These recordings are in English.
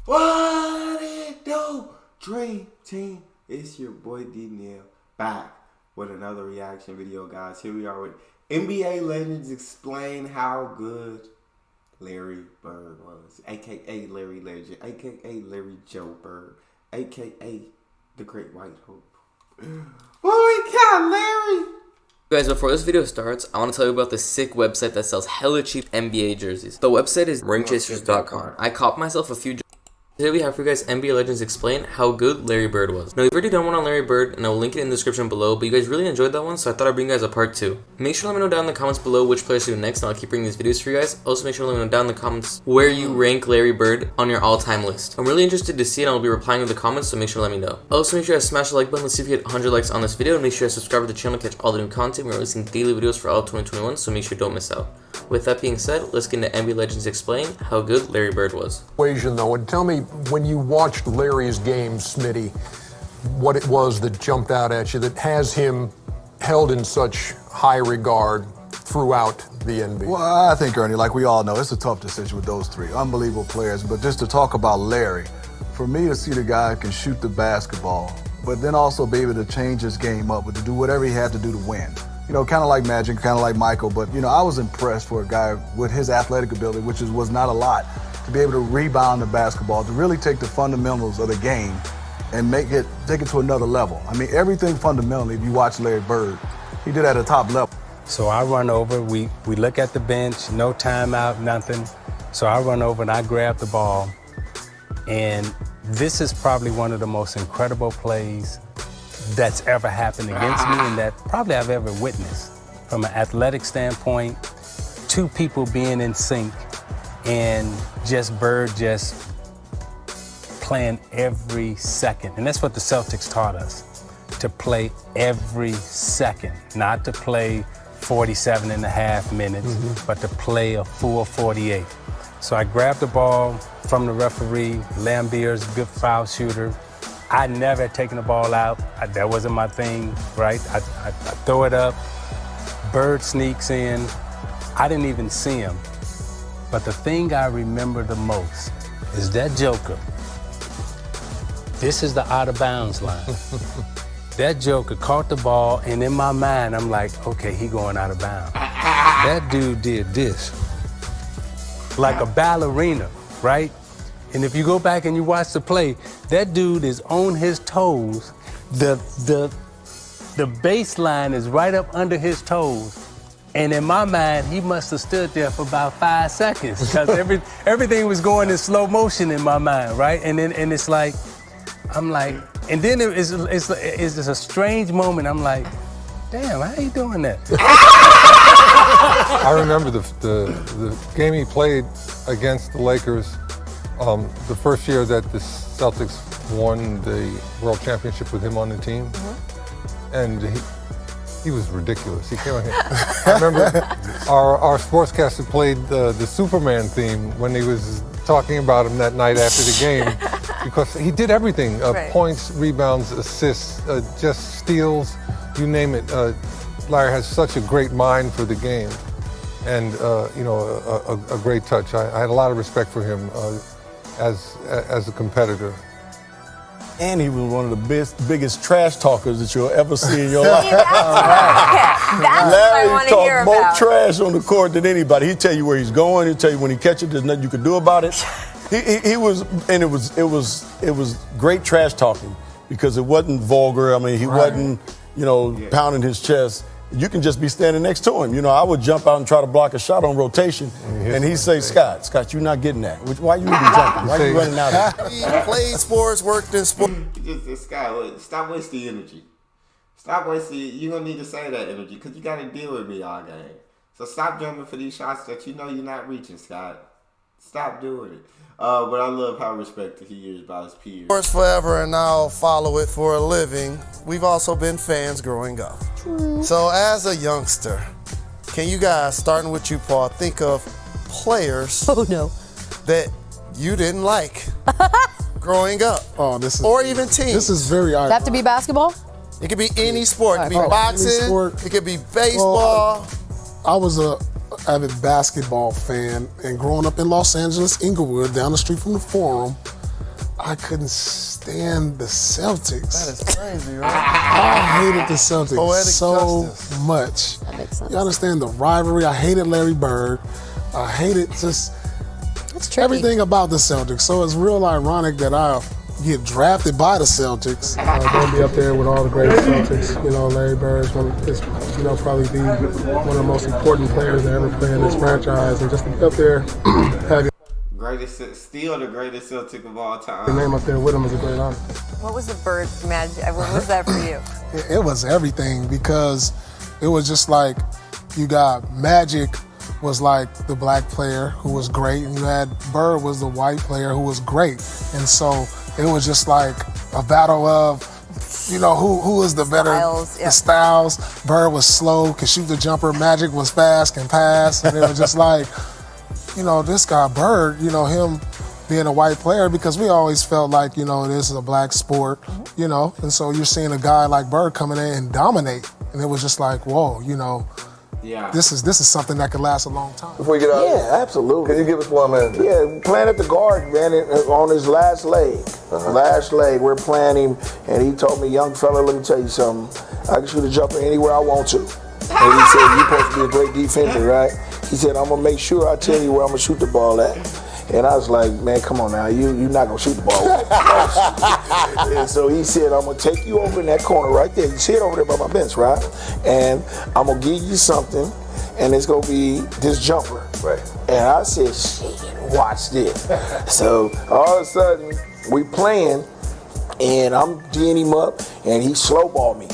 What it do? Dream Team. It's your boy Neal back with another reaction video, guys. Here we are with NBA Legends Explain How Good Larry Bird was, aka Larry Legend, aka Larry Joe Bird, aka the Great White Hope. What we got, Larry? Guys, before this video starts, I want to tell you about this sick website that sells hella cheap NBA jerseys. The website is ringchasers.com. I copped myself a few jerseys. Today we have for you guys NBA Legends Explain How Good Larry Bird Was. Now, we've already done one on Larry Bird, and I will link it in the description below, but you guys really enjoyed that one, so I thought I'd bring you guys a part 2. Make sure to let me know down in the comments below which players to do next, and I'll keep bringing these videos for you guys. Also, make sure to let me know down in the comments where you rank Larry Bird on your all-time list. I'm really interested to see it, and I'll be replying to the comments, so make sure to let me know. Also, make sure to smash the like button. Let's see if we hit 100 likes on this video, and make sure to subscribe to the channel to catch all the new content. We're releasing daily videos for all of 2021, so make sure you don't miss out. With that being said, let's get into NBA Legends Explain How Good Larry Bird Was. Equation though, and tell me, when you watched Larry's game, Smitty, what it was that jumped out at you that has him held in such high regard throughout the NBA? Well, I think, Ernie, like we all know, it's a tough decision with those three. Unbelievable players. But just to talk about Larry, for me to see the guy who can shoot the basketball, but then also be able to change his game up, but to do whatever he had to do to win. You know, kind of like Magic, kind of like Michael, but, you know, I was impressed for a guy with his athletic ability, which was not a lot, to be able to rebound the basketball, to really take the fundamentals of the game and take it to another level. I mean, everything fundamentally, if you watch Larry Bird, he did at a top level. So I run over, we look at the bench, no timeout, nothing. So I run over and I grab the ball, and this is probably one of the most incredible plays that's ever happened against me and that probably I've ever witnessed. From an athletic standpoint, two people being in sync and just Bird just playing every second. And that's what the Celtics taught us, to play every second, not to play 47 and a half minutes, but to play a full 48. So I grabbed the ball from the referee. Lambier's a good foul shooter. I never had taken the ball out. That wasn't my thing, right? I throw it up. Bird sneaks in. I didn't even see him. But the thing I remember the most is that Joker. This is the out of bounds line. That Joker caught the ball, and in my mind, I'm like, okay, he going out of bounds. That dude did this. Like a ballerina, right? And if you go back and you watch the play, that dude is on his toes. The baseline is right up under his toes. And in my mind, he must have stood there for about 5 seconds because everything was going in slow motion in my mind, right? And it's like, I'm like, and then it's just a strange moment. I'm like, damn, how you doing that? I remember the game he played against the Lakers. The first year that the Celtics won the World Championship with him on the team, and he was ridiculous. He came on here. I remember our sportscaster played the Superman theme when he was talking about him that night after the game, because he did everything, points, rebounds, assists, just steals, you name it. Larry has such a great mind for the game, and you know, a great touch. I had a lot of respect for him as a competitor. And he was one of the biggest trash talkers that you'll ever see in your life. See, that's what I want to hear He about. talked more trash on the court than anybody. He'd tell you where he's going. He'd tell you when he catches it, there's nothing you can do about it. He was, and it was great trash talking because it wasn't vulgar. I mean, he wasn't, you know, pounding his chest. You can just be standing next to him. You know, I would jump out and try to block a shot on rotation, and he'd say, Scott, you're not getting that. Why you even jumping? Why you running out of it? He played sports, worked in sports. Scott, stop wasting energy. Stop wasting. You're going to need to save that energy because you got to deal with me all game. So stop jumping for these shots that you know you're not reaching, Scott. Stop doing it. But I love how respected he is by his peers. Sports forever, and I'll follow it for a living. We've also been fans growing up. So as a youngster, can you guys, starting with you, Paul, think of players that you didn't like growing up? Oh, this is, or even teams. This is very ironic. Have to be basketball? It could be any sport. It could be boxing. It could be baseball. Well, I was a avid basketball fan, and growing up in Los Angeles, Inglewood, down the street from the Forum, I couldn't stand the Celtics. That is crazy, right? I hated the Celtics Poetic so justice. much. That makes sense. You understand the rivalry? I hated Larry Bird. I hated just It's tricky. everything about the Celtics. So it's real ironic that I get drafted by the Celtics. Going to be up there with all the great Celtics. You know, Larry Bird's probably be one of the most important players to ever play in this franchise. And just to be up there, have Still the greatest Celtic of all time. your name up there with him is a great honor. What was the Bird magic? What was that for you? It was everything because it was just like you got Magic was like the black player who was great, and you had Bird was the white player who was great. And so it was just like a battle of, who was the better Styles, yeah. the styles. Bird was slow, could shoot the jumper. Magic was fast, can pass. And it was just like, this guy Bird, him being a white player, because we always felt like, this is a black sport, and so you're seeing a guy like Bird coming in and dominate. And it was just like, whoa, Yeah. this is something that could last a long time. Before we get out, Yeah, absolutely. can you give us 1 minute? Yeah, playing at the guard, man, on his last leg. Last leg, we're playing him, and he told me, young fella, let me tell you something. I can shoot a jumper anywhere I want to. And he said, you're supposed to be a great defender, right? He said, I'm going to make sure I tell you where I'm going to shoot the ball at. And I was like, man, come on now, you're not going to shoot the ball. And so he said, I'm going to take you over in that corner right there. You see it over there by my bench, right? And I'm going to give you something, and it's going to be this jumper. Right. And I said, shit, watch this. So all of a sudden, we playing, and I'm D'ing him up, and he slow balled me.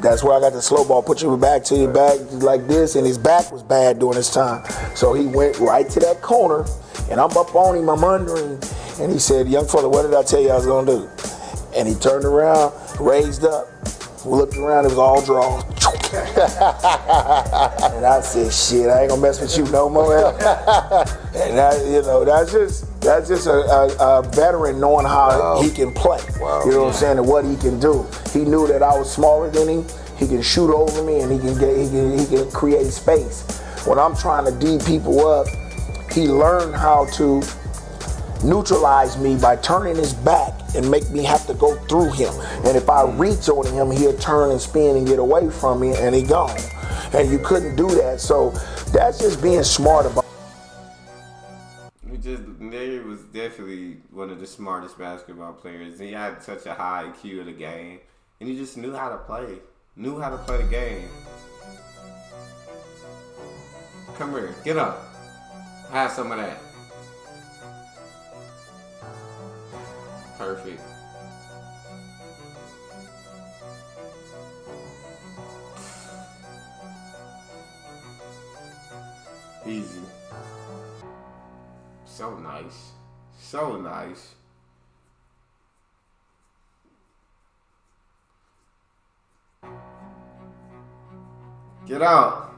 That's where I got the slow ball. Put your back to your back like this, and his back was bad during this time. So he went right to that corner, and I'm up on him, I'm under him, and he said, young fella, what did I tell you I was gonna do? And he turned around, raised up, looked around, it was all draws. And I said, shit, I ain't gonna mess with you no more. And that's just a veteran knowing how he can play. Wow. You know what I'm saying, and what he can do. He knew that I was smaller than him. He can shoot over me, and he can create space. When I'm trying to D people up, he learned how to neutralize me by turning his back and make me have to go through him. And if I reach on him, he'll turn and spin and get away from me, and he gone. And you couldn't do that. So that's just being smart about. Larry was definitely one of the smartest basketball players. He had such a high IQ of the game, and he just knew how to play. Knew how to play the game. Come here, get up. Have some of that. Perfect. Easy. So nice. So nice. Get out.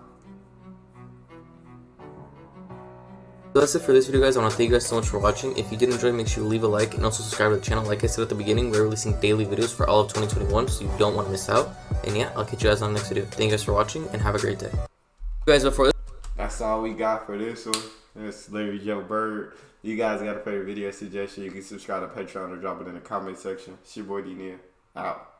That's it for this video, guys. I want to thank you guys so much for watching. If you did enjoy, make sure you leave a like and also subscribe to the channel. Like I said at the beginning, we're releasing daily videos for all of 2021, so you don't want to miss out. And yeah, I'll catch you guys on the next video. Thank you guys for watching, and have a great day. Guys, before this, That's all we got for this one. That's Larry Joe Bird. You guys got a favorite video suggestion, you can subscribe to Patreon or drop it in the comment section. It's your boy D Neal. Out.